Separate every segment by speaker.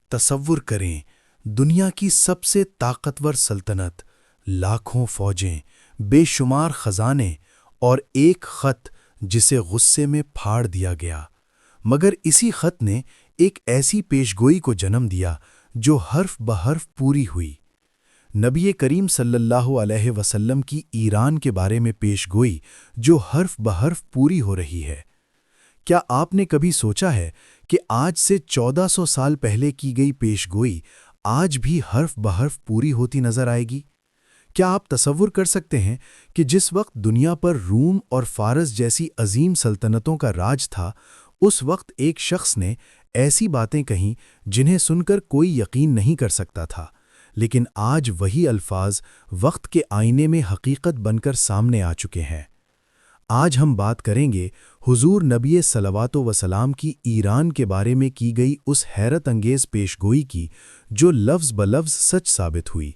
Speaker 1: تصور کریں، دنیا کی سب سے طاقتور سلطنت، لاکھوں فوجیں، بے شمار خزانے اور ایک خط جسے غصے میں پھاڑ دیا گیا۔ مگر اسی خط نے ایک ایسی پیشگوئی کو جنم دیا جو حرف بحرف پوری ہوئی۔ نبی کریم صلی اللہ علیہ وسلم کی ایران کے بارے میں پیشگوئی جو حرف بحرف پوری ہو رہی ہے۔ کیا آپ نے کبھی سوچا ہے کہ آج سے 1400 سال پہلے کی گئی پیشگوئی آج بھی حرف بحرف پوری ہوتی نظر آئے گی؟ کیا آپ تصور کر سکتے ہیں کہ جس وقت دنیا پر روم اور فارس جیسی عظیم سلطنتوں کا راج تھا، اس وقت ایک شخص نے ایسی باتیں کہیں جنہیں سن کر کوئی یقین نہیں کر سکتا تھا، لیکن آج وہی الفاظ وقت کے آئینے میں حقیقت بن کر سامنے آ چکے ہیں۔ آج ہم بات کریں گے حضور نبی صلوات و سلام کی ایران کے بارے میں کی گئی اس حیرت انگیز پیشگوئی کی جو لفظ بلفظ سچ ثابت ہوئی۔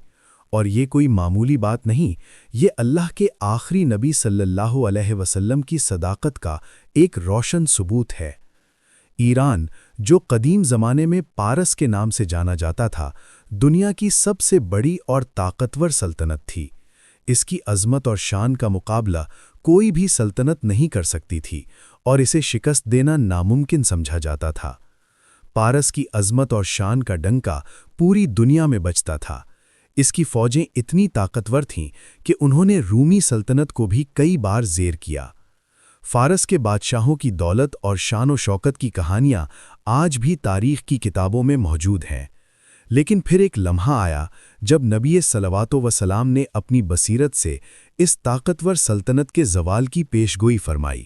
Speaker 1: اور یہ کوئی معمولی بات نہیں، یہ اللہ کے آخری نبی صلی اللہ علیہ وسلم کی صداقت کا ایک روشن ثبوت ہے۔ ایران، جو قدیم زمانے میں پارس کے نام سے جانا جاتا تھا، دنیا کی سب سے بڑی اور طاقتور سلطنت تھی۔ اس کی عظمت اور شان کا مقابلہ کوئی بھی سلطنت نہیں کر سکتی تھی اور اسے شکست دینا ناممکن سمجھا جاتا تھا۔ پارس کی عظمت اور شان کا ڈنکا پوری دنیا میں بجتا تھا۔ اس کی فوجیں اتنی طاقتور تھیں کہ انہوں نے رومی سلطنت کو بھی کئی بار زیر کیا۔ فارس کے بادشاہوں کی دولت اور شان و شوکت کی کہانیاں آج بھی تاریخ کی کتابوں میں موجود ہیں۔ لیکن پھر ایک لمحہ آیا جب نبی صلوات و سلام نے اپنی بصیرت سے اس طاقتور سلطنت کے زوال کی پیشگوئی فرمائی۔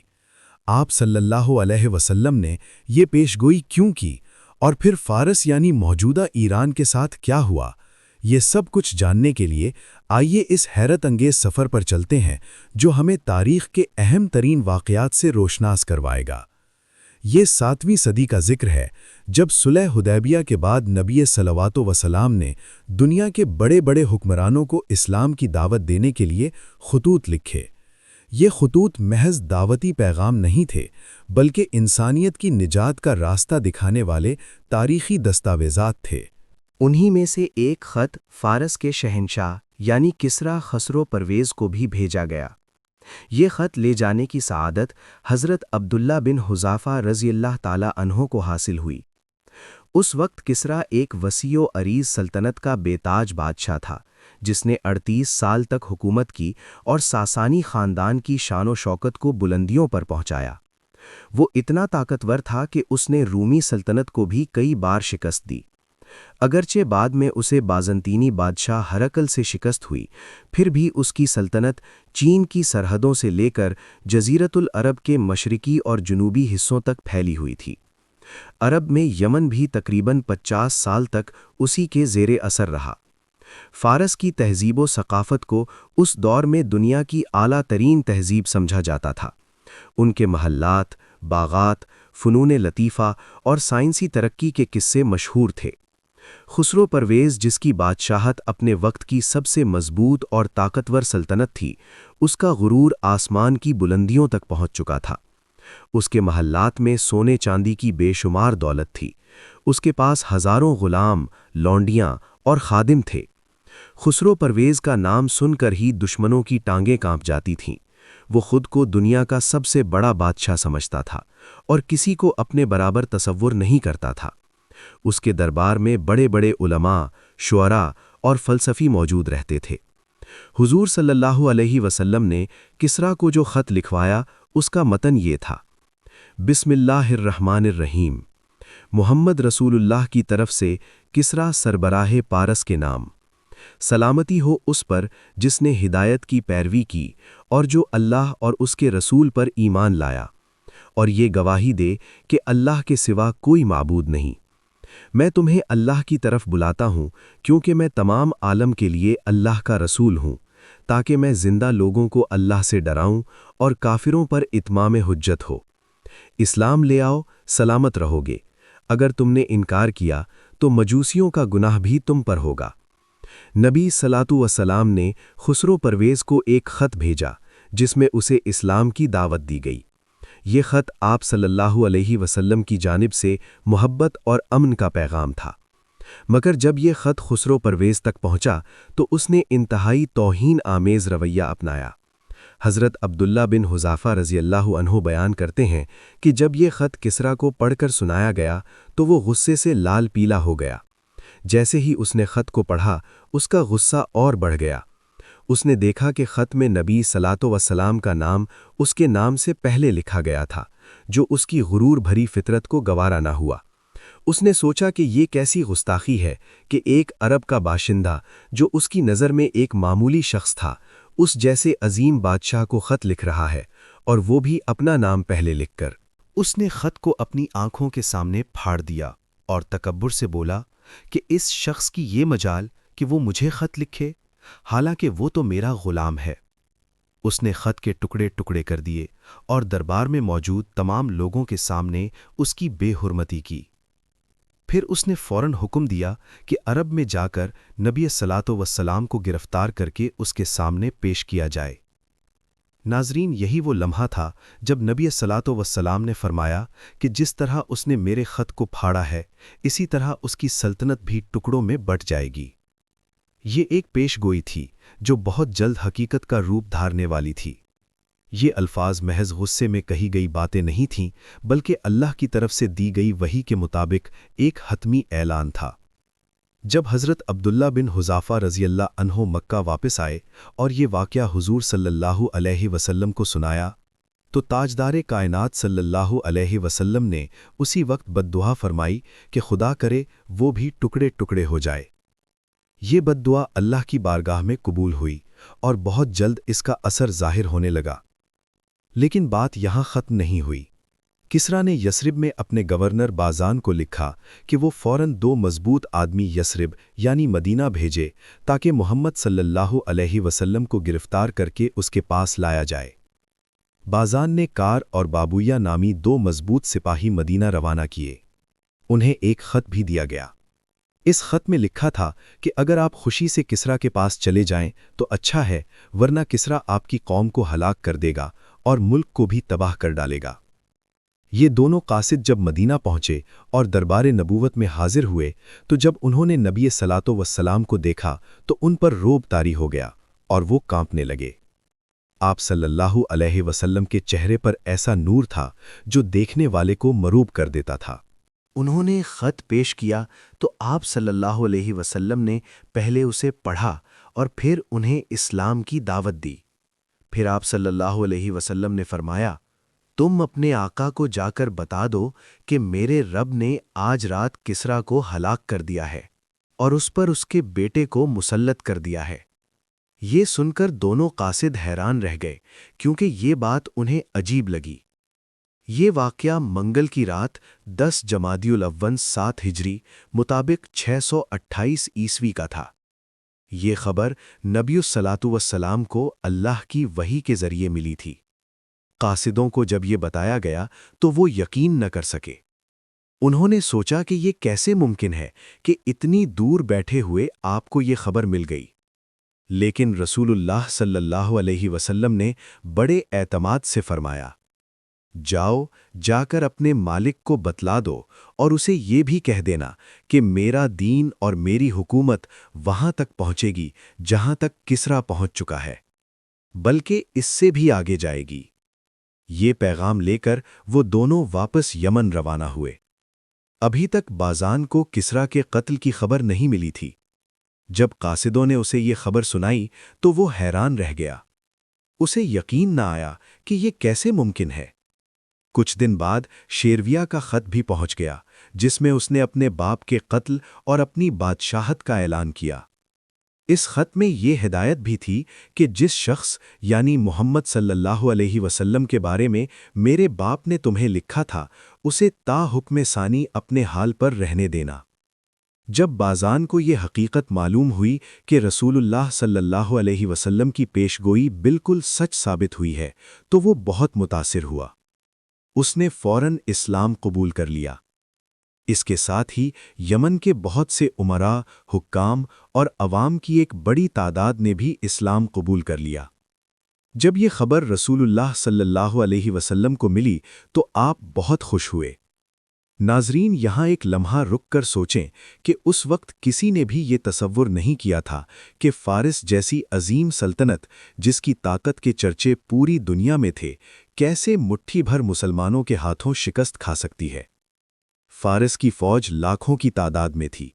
Speaker 1: آپ صلی اللہ علیہ وسلم نے یہ پیشگوئی کیوں کی اور پھر فارس یعنی موجودہ ایران کے ساتھ کیا ہوا؟ یہ سب کچھ جاننے کے لیے آئیے اس حیرت انگیز سفر پر چلتے ہیں جو ہمیں تاریخ کے اہم ترین واقعات سے روشناس کروائے گا۔ یہ 7ویں صدی کا ذکر ہے جب صلح حدیبیہ کے بعد نبی صلوات و سلام نے دنیا کے بڑے بڑے حکمرانوں کو اسلام کی دعوت دینے کے لیے خطوط لکھے۔ یہ خطوط محض دعوتی پیغام نہیں تھے، بلکہ انسانیت کی نجات کا راستہ دکھانے والے تاریخی دستاویزات تھے۔
Speaker 2: انہی میں سے ایک خط فارس کے شہنشاہ یعنی کسریٰ خسرو پرویز کو بھی بھیجا گیا۔ یہ خط لے جانے کی سعادت حضرت عبداللہ بن حذافہ رضی اللہ تعالیٰ عنہ کو حاصل ہوئی۔ اس وقت کسریٰ ایک وسیع و عریض سلطنت کا بے تاج بادشاہ تھا جس نے 38 سال تک حکومت کی اور ساسانی خاندان کی شان و شوکت کو بلندیوں پر پہنچایا۔ وہ اتنا طاقتور تھا کہ اس نے رومی سلطنت کو بھی کئی بار شکست دی۔ اگرچہ بعد میں اسے بازنطینی بادشاہ ہرقل سے شکست ہوئی، پھر بھی اس کی سلطنت چین کی سرحدوں سے لے کر جزیرۃ العرب کے مشرقی اور جنوبی حصوں تک پھیلی ہوئی تھی۔ عرب میں یمن بھی تقریباً 50 سال تک اسی کے زیر اثر رہا۔ فارس کی تہذیب و ثقافت کو اس دور میں دنیا کی اعلیٰ ترین تہذیب سمجھا جاتا تھا۔ ان کے محلات، باغات، فنون لطیفہ اور سائنسی ترقی کے قصے مشہور تھے۔ خسرو پرویز، جس کی بادشاہت اپنے وقت کی سب سے مضبوط اور طاقتور سلطنت تھی، اس کا غرور آسمان کی بلندیوں تک پہنچ چکا تھا۔ اس کے محلات میں سونے چاندی کی بے شمار دولت تھی۔ اس کے پاس ہزاروں غلام، لونڈیاں اور خادم تھے۔ خسرو پرویز کا نام سن کر ہی دشمنوں کی ٹانگیں کانپ جاتی تھیں۔ وہ خود کو دنیا کا سب سے بڑا بادشاہ سمجھتا تھا اور کسی کو اپنے برابر تصور نہیں کرتا تھا۔ اس کے دربار میں بڑے بڑے علماء، شعراء اور فلسفی موجود رہتے تھے۔ حضور صلی اللہ علیہ وسلم نے کسریٰ کو جو خط لکھوایا اس کا متن یہ تھا: بسم اللہ الرحمن الرحیم، محمد رسول اللہ کی طرف سے کسریٰ سربراہ پارس کے نام، سلامتی ہو اس پر جس نے ہدایت کی پیروی کی اور جو اللہ اور اس کے رسول پر ایمان لایا، اور یہ گواہی دے کہ اللہ کے سوا کوئی معبود نہیں۔ میں تمہیں اللہ کی طرف بلاتا ہوں کیونکہ میں تمام عالم کے لیے اللہ کا رسول ہوں، تاکہ میں زندہ لوگوں کو اللہ سے ڈراؤں اور کافروں پر اتمام حجت ہو۔ اسلام لے آؤ، سلامت رہو گے۔ اگر تم نے انکار کیا تو مجوسیوں کا گناہ بھی تم پر ہوگا۔ نبی صلوات و سلام نے خسرو پرویز کو ایک خط بھیجا جس میں اسے اسلام کی دعوت دی گئی۔ یہ خط آپ صلی اللہ علیہ وسلم کی جانب سے محبت اور امن کا پیغام تھا۔ مگر جب یہ خط خسرو پرویز تک پہنچا تو اس نے انتہائی توہین آمیز رویہ اپنایا۔ حضرت عبداللہ بن حذافہ رضی اللہ عنہ بیان کرتے ہیں کہ جب یہ خط کسریٰ کو پڑھ کر سنایا گیا تو وہ غصے سے لال پیلا ہو گیا۔ جیسے ہی اس نے خط کو پڑھا اس کا غصہ اور بڑھ گیا۔ اس نے دیکھا کہ خط میں نبی صلوٰۃ وسلام کا نام اس کے نام سے پہلے لکھا گیا تھا، جو اس کی غرور بھری فطرت کو گوارا نہ ہوا۔ اس نے سوچا کہ یہ کیسی گستاخی ہے کہ ایک عرب کا باشندہ جو اس کی نظر میں ایک معمولی شخص تھا، اس جیسے عظیم بادشاہ کو خط لکھ رہا ہے، اور وہ بھی اپنا نام پہلے لکھ کر۔
Speaker 3: اس نے خط کو اپنی آنکھوں کے سامنے پھاڑ دیا اور تکبر سے بولا کہ اس شخص کی یہ مجال کہ وہ مجھے خط لکھے، حالانکہ وہ تو میرا غلام ہے۔ اس نے خط کے ٹکڑے ٹکڑے کر دیے اور دربار میں موجود تمام لوگوں کے سامنے اس کی بے حرمتی کی۔ پھر اس نے فوراً حکم دیا کہ عرب میں جا کر نبی صلوٰۃ وسلام کو گرفتار کر کے اس کے سامنے پیش کیا جائے۔ ناظرین، یہی وہ لمحہ تھا جب نبی صلوٰۃ وسلام نے فرمایا کہ جس طرح اس نے میرے خط کو پھاڑا ہے اسی طرح اس کی سلطنت بھی ٹکڑوں میں بٹ جائے گی۔ یہ ایک پیش گوئی تھی جو بہت جلد حقیقت کا روپ دھارنے والی تھی۔ یہ الفاظ محض غصے میں کہی گئی باتیں نہیں تھیں، بلکہ اللہ کی طرف سے دی گئی وحی کے مطابق ایک حتمی اعلان تھا۔ جب حضرت عبداللہ بن حذافہ رضی اللہ عنہ مکہ واپس آئے اور یہ واقعہ حضور صلی اللہ علیہ وسلم کو سنایا تو تاجدار کائنات صلی اللہ علیہ وسلم نے اسی وقت بد دعا فرمائی کہ خدا کرے وہ بھی ٹکڑے ٹکڑے ہو جائے۔ یہ بد دعا اللہ کی بارگاہ میں قبول ہوئی اور بہت جلد اس کا اثر ظاہر ہونے لگا۔ لیکن بات یہاں ختم نہیں ہوئی۔ کسریٰ نے یثرب میں اپنے گورنر بازان کو لکھا کہ وہ فوراً 2 مضبوط آدمی یثرب یعنی مدینہ بھیجے تاکہ محمد صلی اللہ علیہ وسلم کو گرفتار کر کے اس کے پاس لایا جائے۔ بازان نے کار اور بابویہ نامی 2 مضبوط سپاہی مدینہ روانہ کیے۔ انہیں ایک خط بھی دیا گیا۔ اس خط میں لکھا تھا کہ اگر آپ خوشی سے کسریٰ کے پاس چلے جائیں تو اچھا ہے، ورنہ کسریٰ آپ کی قوم کو ہلاک کر دے گا اور ملک کو بھی تباہ کر ڈالے گا۔ یہ دونوں قاصد جب مدینہ پہنچے اور دربار نبوت میں حاضر ہوئے تو جب انہوں نے نبی صلوٰۃ وسلام کو دیکھا تو ان پر روب طاری ہو گیا اور وہ کانپنے لگے۔ آپ صلی اللہ علیہ وسلم کے چہرے پر ایسا نور تھا جو دیکھنے والے کو مروب کر دیتا تھا۔
Speaker 2: انہوں نے خط پیش کیا تو آپ صلی اللہ علیہ وسلم نے پہلے اسے پڑھا اور پھر انہیں اسلام کی دعوت دی۔ پھر آپ صلی اللہ علیہ وسلم نے فرمایا، تم اپنے آقا کو جا کر بتا دو کہ میرے رب نے آج رات کسریٰ کو ہلاک کر دیا ہے اور اس پر اس کے بیٹے کو مسلط کر دیا ہے۔ یہ سن کر دونوں قاصد حیران رہ گئے کیونکہ یہ بات انہیں عجیب لگی۔ یہ واقعہ منگل کی رات 10 جمادی الاول 7 ہجری مطابق 628 عیسوی کا تھا۔ یہ خبر نبی صلوٰۃ والسلام کو اللہ کی وحی کے ذریعے ملی تھی۔ قاصدوں کو جب یہ بتایا گیا تو وہ یقین نہ کر سکے۔ انہوں نے سوچا کہ یہ کیسے ممکن ہے کہ اتنی دور بیٹھے ہوئے آپ کو یہ خبر مل گئی۔ لیکن رسول اللہ صلی اللہ علیہ وسلم نے بڑے اعتماد سے فرمایا، جاؤ، جا کر اپنے مالک کو بتلا دو اور اسے یہ بھی کہہ دینا کہ میرا دین اور میری حکومت وہاں تک پہنچے گی جہاں تک کسریٰ پہنچ چکا ہے، بلکہ اس سے بھی آگے جائے گی۔ یہ پیغام لے کر وہ دونوں واپس یمن روانہ ہوئے۔ ابھی تک بازان کو کسریٰ کے قتل کی خبر نہیں ملی تھی۔ جب قاصدوں نے اسے یہ خبر سنائی تو وہ حیران رہ گیا۔ اسے یقین نہ آیا کہ یہ کیسے ممکن ہے۔ کچھ دن بعد شیرویہ کا خط بھی پہنچ گیا جس میں اس نے اپنے باپ کے قتل اور اپنی بادشاہت کا اعلان کیا۔ اس خط میں یہ ہدایت بھی تھی کہ جس شخص یعنی محمد صلی اللہ علیہ وسلم کے بارے میں میرے باپ نے تمہیں لکھا تھا اسے تا حکم ثانی اپنے حال پر رہنے دینا۔ جب بازان کو یہ حقیقت معلوم ہوئی کہ رسول اللہ صلی اللہ علیہ وسلم کی پیشگوئی بالکل سچ ثابت ہوئی ہے تو وہ بہت متاثر ہوا۔ اس نے فوراً اسلام قبول کر لیا۔ اس کے ساتھ ہی یمن کے بہت سے امراء، حکام اور عوام کی ایک بڑی تعداد نے بھی اسلام قبول کر لیا۔ جب یہ خبر رسول اللہ صلی اللہ علیہ وسلم کو ملی تو آپ بہت خوش ہوئے۔
Speaker 1: ناظرین، یہاں ایک لمحہ رک کر سوچیں کہ اس وقت کسی نے بھی یہ تصور نہیں کیا تھا کہ فارس جیسی عظیم سلطنت، جس کی طاقت کے چرچے پوری دنیا میں تھے، کیسے مٹھی بھر مسلمانوں کے ہاتھوں شکست کھا سکتی ہے۔ فارس کی فوج لاکھوں کی تعداد میں تھی۔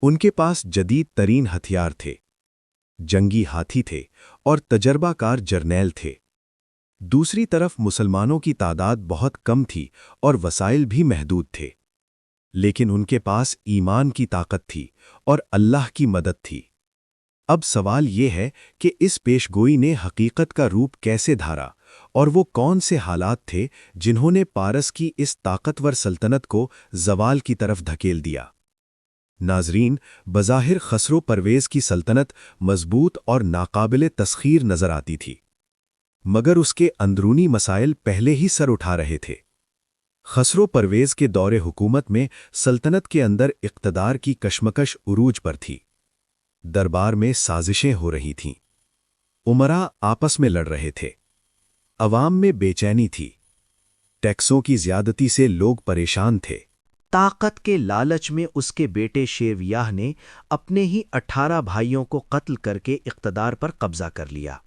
Speaker 1: ان کے پاس جدید ترین ہتھیار تھے، جنگی ہاتھی تھے اور تجربہ کار جرنیل تھے۔ دوسری طرف مسلمانوں کی تعداد بہت کم تھی اور وسائل بھی محدود تھے، لیکن ان کے پاس ایمان کی طاقت تھی اور اللہ کی مدد تھی۔ اب سوال یہ ہے کہ اس پیشگوئی نے حقیقت کا روپ کیسے دھارا، اور وہ کون سے حالات تھے جنہوں نے پارس کی اس طاقتور سلطنت کو زوال کی طرف دھکیل دیا۔ ناظرین، بظاہر خسرو پرویز کی سلطنت مضبوط اور ناقابل تسخیر نظر آتی تھی، مگر اس کے اندرونی مسائل پہلے ہی سر اٹھا رہے تھے۔ خسرو پرویز کے دور حکومت میں سلطنت کے اندر اقتدار کی کشمکش عروج پر تھی۔ دربار میں سازشیں ہو رہی تھیں، امراء آپس میں لڑ رہے تھے، عوام میں بے چینی تھی، ٹیکسوں کی زیادتی سے لوگ پریشان تھے۔
Speaker 2: طاقت کے لالچ میں اس کے بیٹے شیرویاہ نے اپنے ہی 18 بھائیوں کو قتل کر کے اقتدار پر قبضہ کر لیا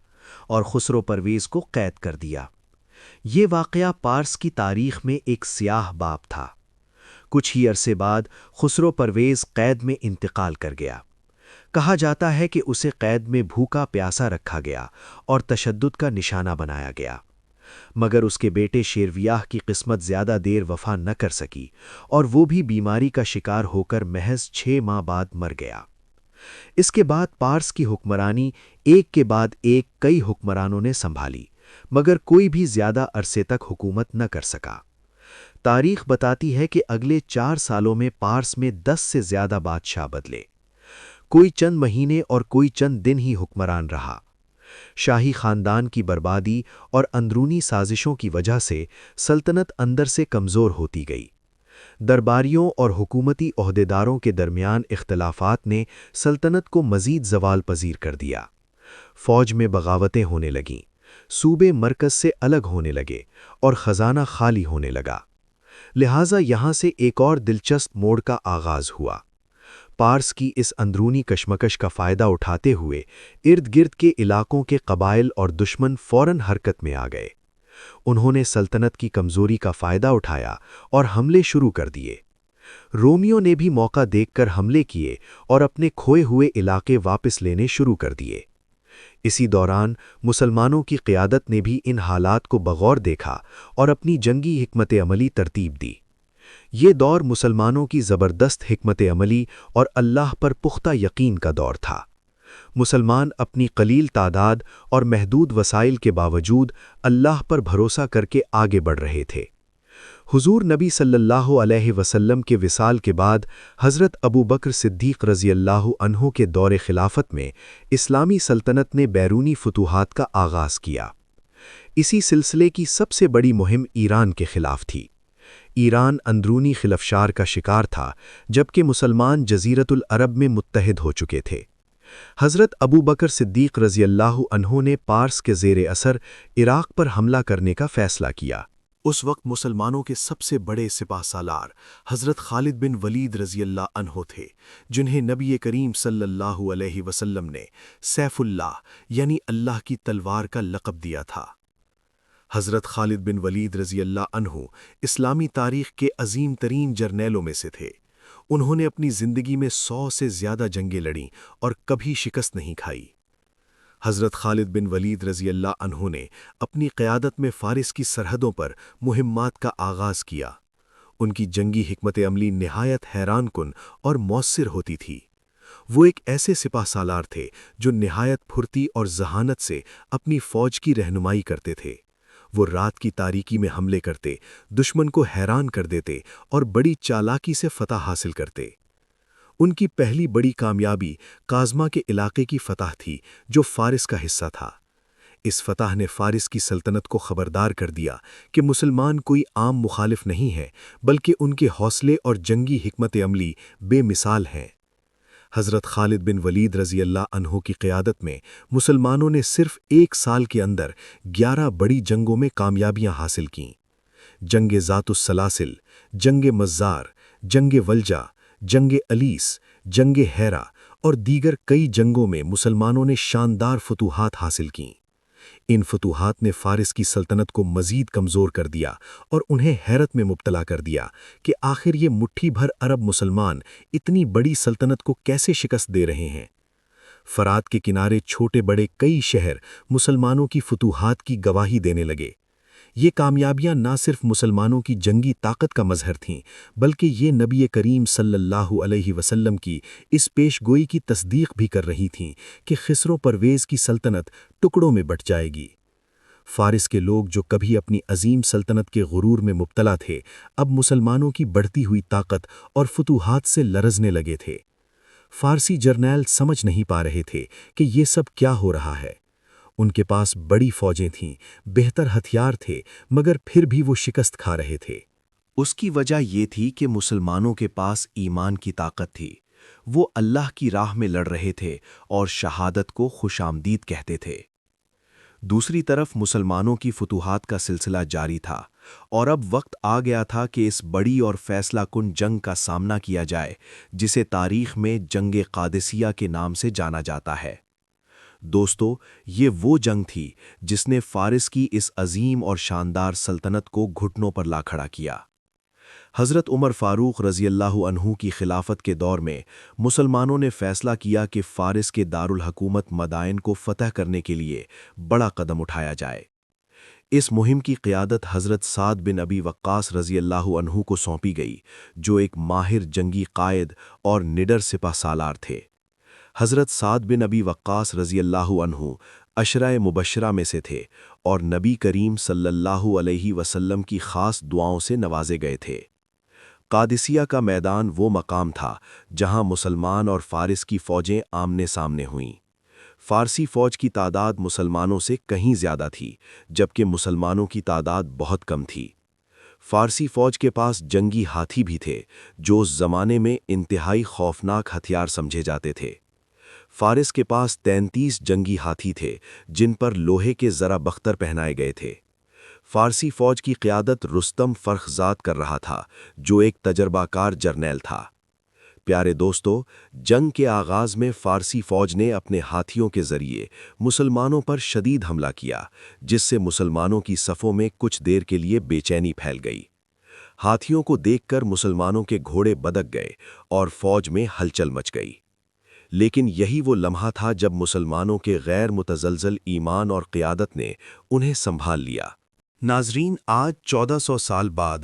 Speaker 2: اور خسرو پرویز کو قید کر دیا۔ یہ واقعہ پارس کی تاریخ میں ایک سیاہ باب تھا۔ کچھ ہی عرصے بعد خسرو پرویز قید میں انتقال کر گیا۔ کہا جاتا ہے کہ اسے قید میں بھوکا پیاسا رکھا گیا اور تشدد کا نشانہ بنایا گیا، مگر اس کے بیٹے شیرویاہ کی قسمت زیادہ دیر وفا نہ کر سکی اور وہ بھی بیماری کا شکار ہو کر محض 6 ماہ بعد مر گیا۔ اس کے بعد پارس کی حکمرانی ایک کے بعد ایک کئی حکمرانوں نے سنبھالی، مگر کوئی بھی زیادہ عرصے تک حکومت نہ کر سکا۔ تاریخ بتاتی ہے کہ اگلے 4 سالوں میں پارس میں 10 سے زیادہ بادشاہ بدلے، کوئی چند مہینے اور کوئی چند دن ہی حکمران رہا۔ شاہی خاندان کی بربادی اور اندرونی سازشوں کی وجہ سے سلطنت اندر سے کمزور ہوتی گئی۔ درباریوں اور حکومتی عہدیداروں کے درمیان اختلافات نے سلطنت کو مزید زوال پذیر کر دیا۔ فوج میں بغاوتیں ہونے لگیں، صوبے مرکز سے الگ ہونے لگے اور خزانہ خالی ہونے لگا۔ لہٰذا یہاں سے ایک اور دلچسپ موڑ کا آغاز ہوا۔ پارس کی اس اندرونی کشمکش کا فائدہ اٹھاتے ہوئے ارد گرد کے علاقوں کے قبائل اور دشمن فوراً حرکت میں آ گئے۔ انہوں نے سلطنت کی کمزوری کا فائدہ اٹھایا اور حملے شروع کر دیے۔ رومیوں نے بھی موقع دیکھ کر حملے کیے اور اپنے کھوئے ہوئے علاقے واپس لینے شروع کر دیے۔ اسی دوران مسلمانوں کی قیادت نے بھی ان حالات کو بغور دیکھا اور اپنی جنگی حکمت عملی ترتیب دی۔ یہ دور مسلمانوں کی زبردست حکمت عملی اور اللہ پر پختہ یقین کا دور تھا۔ مسلمان اپنی قلیل تعداد اور محدود وسائل کے باوجود اللہ پر بھروسہ کر کے آگے بڑھ رہے تھے۔ حضور نبی صلی اللہ علیہ وسلم کے وصال کے بعد حضرت ابو بکر صدیق رضی اللہ عنہ کے دور خلافت میں اسلامی سلطنت نے بیرونی فتوحات کا آغاز کیا۔ اسی سلسلے کی سب سے بڑی مہم ایران کے خلاف تھی۔ ایران اندرونی خلفشار کا شکار تھا، جبکہ مسلمان جزیرت العرب میں متحد ہو چکے تھے۔ حضرت ابو بکر صدیق رضی اللہ عنہ نے پارس کے زیر اثر عراق پر حملہ کرنے کا فیصلہ کیا۔
Speaker 3: اس وقت مسلمانوں کے سب سے بڑے سپہ سالار حضرت خالد بن ولید رضی اللہ عنہ تھے، جنہیں نبی کریم صلی اللہ علیہ وسلم نے سیف اللہ یعنی اللہ کی تلوار کا لقب دیا تھا۔ حضرت خالد بن ولید رضی اللہ عنہ اسلامی تاریخ کے عظیم ترین جرنیلوں میں سے تھے۔ انہوں نے اپنی زندگی میں 100 سے زیادہ جنگیں لڑیں اور کبھی شکست نہیں کھائی۔ حضرت خالد بن ولید رضی اللہ عنہ نے اپنی قیادت میں فارس کی سرحدوں پر مہمات کا آغاز کیا۔ ان کی جنگی حکمت عملی نہایت حیران کن اور مؤثر ہوتی تھی۔ وہ ایک ایسے سپہ سالار تھے جو نہایت پھرتی اور ذہانت سے اپنی فوج کی رہنمائی کرتے تھے۔ وہ رات کی تاریکی میں حملے کرتے، دشمن کو حیران کر دیتے اور بڑی چالاکی سے فتح حاصل کرتے۔ ان کی پہلی بڑی کامیابی کازما کے علاقے کی فتح تھی، جو فارس کا حصہ تھا۔ اس فتح نے فارس کی سلطنت کو خبردار کر دیا کہ مسلمان کوئی عام مخالف نہیں ہے، بلکہ ان کے حوصلے اور جنگی حکمت عملی بے مثال ہیں۔ حضرت خالد بن ولید رضی اللہ عنہ کی قیادت میں مسلمانوں نے صرف 1 سال کے اندر 11 بڑی جنگوں میں کامیابیاں حاصل کیں۔ جنگ ذات السلاسل، جنگ مزار، جنگ ولجہ، جنگ الیس، جنگ ہیرا اور دیگر کئی جنگوں میں مسلمانوں نے شاندار فتوحات حاصل کیں۔ ان فتوحات نے فارس کی سلطنت کو مزید کمزور کر دیا اور انہیں حیرت میں مبتلا کر دیا کہ آخر یہ مٹھی بھر عرب مسلمان اتنی بڑی سلطنت کو کیسے شکست دے رہے ہیں۔ فرات کے کنارے چھوٹے بڑے کئی شہر مسلمانوں کی فتوحات کی گواہی دینے لگے۔ یہ کامیابیاں نہ صرف مسلمانوں کی جنگی طاقت کا مظہر تھیں، بلکہ یہ نبی کریم صلی اللہ علیہ وسلم کی اس پیش گوئی کی تصدیق بھی کر رہی تھیں کہ خسرو پرویز کی سلطنت ٹکڑوں میں بٹ جائے گی۔ فارس کے لوگ جو کبھی اپنی عظیم سلطنت کے غرور میں مبتلا تھے، اب مسلمانوں کی بڑھتی ہوئی طاقت اور فتوحات سے لرزنے لگے تھے۔ فارسی جرنیل سمجھ نہیں پا رہے تھے کہ یہ سب کیا ہو رہا ہے۔ ان کے پاس بڑی فوجیں تھیں، بہتر ہتھیار تھے، مگر پھر بھی وہ شکست کھا رہے تھے۔
Speaker 2: اس کی وجہ یہ تھی کہ مسلمانوں کے پاس ایمان کی طاقت تھی۔ وہ اللہ کی راہ میں لڑ رہے تھے اور شہادت کو خوش آمدید کہتے تھے۔ دوسری طرف مسلمانوں کی فتوحات کا سلسلہ جاری تھا، اور اب وقت آ گیا تھا کہ اس بڑی اور فیصلہ کن جنگ کا سامنا کیا جائے جسے تاریخ میں جنگ قادسیہ کے نام سے جانا جاتا ہے۔ دوستو، یہ وہ جنگ تھی جس نے فارس کی اس عظیم اور شاندار سلطنت کو گھٹنوں پر لا کھڑا کیا۔ حضرت عمر فاروق رضی اللہ عنہ کی خلافت کے دور میں مسلمانوں نے فیصلہ کیا کہ فارس کے دارالحکومت مدائن کو فتح کرنے کے لیے بڑا قدم اٹھایا جائے۔ اس مہم کی قیادت حضرت سعد بن ابی وقاص رضی اللہ عنہ کو سونپی گئی، جو ایک ماہر جنگی قائد اور نڈر سپہ سالار تھے۔ حضرت سعد بن ابی وقاص رضی اللہ عنہ عشرہ مبشرہ میں سے تھے اور نبی کریم صلی اللہ علیہ وسلم کی خاص دعاؤں سے نوازے گئے تھے۔ قادسیہ کا میدان وہ مقام تھا جہاں مسلمان اور فارس کی فوجیں آمنے سامنے ہوئیں۔ فارسی فوج کی تعداد مسلمانوں سے کہیں زیادہ تھی، جبکہ مسلمانوں کی تعداد بہت کم تھی۔ فارسی فوج کے پاس جنگی ہاتھی بھی تھے، جو اس زمانے میں انتہائی خوفناک ہتھیار سمجھے جاتے تھے۔ فارس کے پاس 33 جنگی ہاتھی تھے، جن پر لوہے کے زرہ بختر پہنائے گئے تھے۔ فارسی فوج کی قیادت رستم فرخزاد کر رہا تھا، جو ایک تجربہ کار جرنیل تھا۔ پیارے دوستو، جنگ کے آغاز میں فارسی فوج نے اپنے ہاتھیوں کے ذریعے مسلمانوں پر شدید حملہ کیا، جس سے مسلمانوں کی صفوں میں کچھ دیر کے لیے بے چینی پھیل گئی۔ ہاتھیوں کو دیکھ کر مسلمانوں کے گھوڑے بدک گئے اور فوج میں ہلچل مچ گئی۔ لیکن یہی وہ لمحہ تھا جب مسلمانوں کے غیر متزلزل ایمان اور قیادت نے انہیں سنبھال لیا۔ ناظرین، آج 1400 سال بعد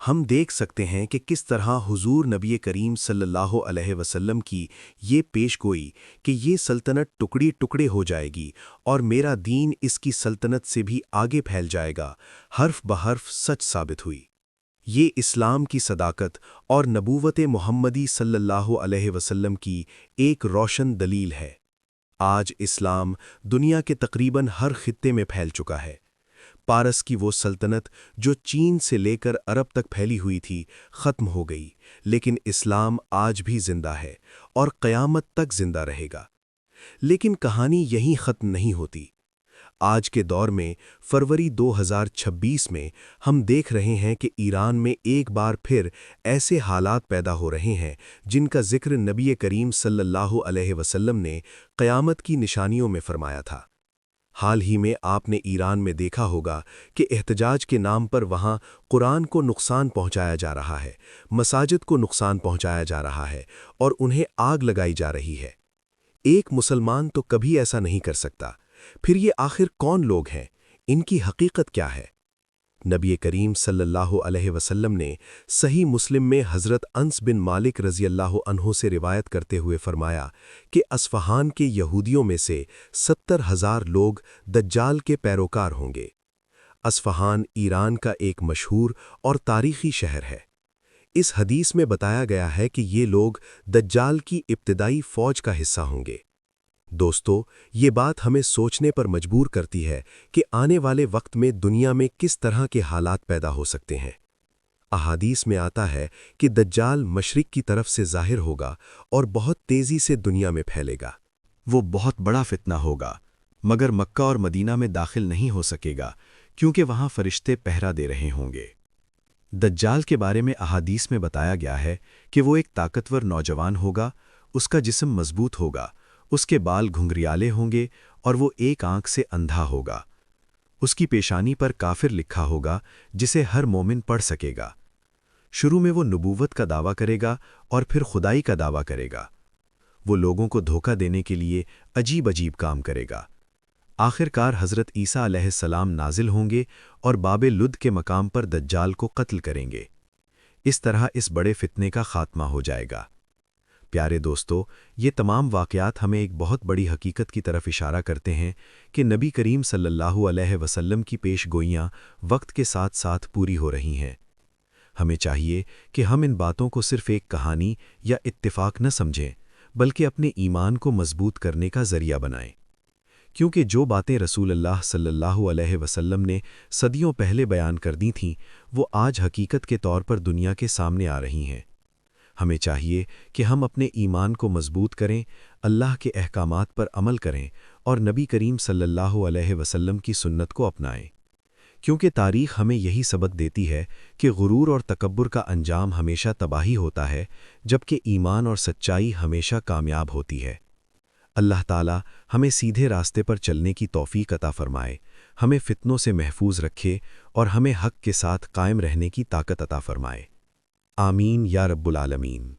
Speaker 2: ہم دیکھ سکتے ہیں کہ کس طرح حضور نبی کریم صلی اللہ علیہ وسلم کی یہ پیش گوئی کہ یہ سلطنت ٹکڑی ٹکڑے ہو جائے گی اور میرا دین اس کی سلطنت سے بھی آگے پھیل جائے گا، حرف بحرف سچ ثابت ہوئی۔ یہ اسلام کی صداقت اور نبوت محمدی صلی اللہ علیہ وسلم کی ایک روشن دلیل ہے۔ آج اسلام دنیا کے تقریباً ہر خطے میں پھیل چکا ہے۔ پارس کی وہ سلطنت جو چین سے لے کر عرب تک پھیلی ہوئی تھی ختم ہو گئی، لیکن اسلام آج بھی زندہ ہے اور قیامت تک زندہ رہے گا۔ لیکن کہانی یہیں ختم نہیں ہوتی۔ آج کے دور میں فروری 2026 میں ہم دیکھ رہے ہیں کہ ایران میں ایک بار پھر ایسے حالات پیدا ہو رہے ہیں جن کا ذکر نبی کریم صلی اللہ علیہ وسلم نے قیامت کی نشانیوں میں فرمایا تھا۔ حال ہی میں آپ نے ایران میں دیکھا ہوگا کہ احتجاج کے نام پر وہاں قرآن کو نقصان پہنچایا جا رہا ہے، مساجد کو نقصان پہنچایا جا رہا ہے اور انہیں آگ لگائی جا رہی ہے۔ ایک مسلمان تو کبھی ایسا نہیں کر سکتا۔ پھر یہ آخر کون لوگ ہیں؟ ان کی حقیقت کیا ہے؟ نبی کریم صلی اللہ علیہ وسلم نے صحیح مسلم میں حضرت انس بن مالک رضی اللہ عنہ سے روایت کرتے ہوئے فرمایا کہ اصفہان کے یہودیوں میں سے 70,000 لوگ دجال کے پیروکار ہوں گے۔ اصفہان ایران کا ایک مشہور اور تاریخی شہر ہے۔ اس حدیث میں بتایا گیا ہے کہ یہ لوگ دجال کی ابتدائی فوج کا حصہ ہوں گے۔ دوستو، یہ بات ہمیں سوچنے پر مجبور کرتی ہے کہ آنے والے وقت میں دنیا میں کس طرح کے حالات پیدا ہو سکتے ہیں۔ احادیث میں آتا ہے کہ دجال مشرق کی طرف سے ظاہر ہوگا اور بہت تیزی سے دنیا میں پھیلے گا۔ وہ بہت بڑا فتنہ ہوگا، مگر مکہ اور مدینہ میں داخل نہیں ہو سکے گا کیونکہ وہاں فرشتے پہرا دے رہے ہوں گے۔
Speaker 3: دجال کے بارے میں احادیث میں بتایا گیا ہے کہ وہ ایک طاقتور نوجوان ہوگا، اس کا جسم مضبوط ہوگا، اس کے بال گھنگریالے ہوں گے اور وہ ایک آنکھ سے اندھا ہوگا۔ اس کی پیشانی پر کافر لکھا ہوگا جسے ہر مومن پڑھ سکے گا۔ شروع میں وہ نبوت کا دعویٰ کرے گا اور پھر خدائی کا دعویٰ کرے گا۔ وہ لوگوں کو دھوکہ دینے کے لیے عجیب عجیب کام کرے گا۔ آخر کار حضرت عیسیٰ علیہ السلام نازل ہوں گے اور باب لد کے مقام پر دجال کو قتل کریں گے۔ اس طرح اس بڑے فتنے کا خاتمہ ہو جائے گا۔ پیارے دوستو، یہ تمام واقعات ہمیں ایک بہت بڑی حقیقت کی طرف اشارہ کرتے ہیں کہ نبی کریم صلی اللہ علیہ وسلم کی پیش گوئیاں وقت کے ساتھ ساتھ پوری ہو رہی ہیں۔ ہمیں چاہیے کہ ہم ان باتوں کو صرف ایک کہانی یا اتفاق نہ سمجھیں، بلکہ اپنے ایمان کو مضبوط کرنے کا ذریعہ بنائیں، کیونکہ جو باتیں رسول اللہ صلی اللہ علیہ وسلم نے صدیوں پہلے بیان کر دی تھیں وہ آج حقیقت کے طور پر دنیا کے سامنے آ رہی ہیں۔ ہمیں چاہیے کہ ہم اپنے ایمان کو مضبوط کریں، اللہ کے احکامات پر عمل کریں اور نبی کریم صلی اللہ علیہ وسلم کی سنت کو اپنائیں، کیونکہ تاریخ ہمیں یہی سبق دیتی ہے کہ غرور اور تکبر کا انجام ہمیشہ تباہی ہوتا ہے، جبکہ ایمان اور سچائی ہمیشہ کامیاب ہوتی ہے۔ اللہ تعالی ہمیں سیدھے راستے پر چلنے کی توفیق عطا فرمائے، ہمیں فتنوں سے محفوظ رکھے اور ہمیں حق کے ساتھ قائم رہنے کی طاقت عطا فرمائے۔ آمین یا رب العالمین۔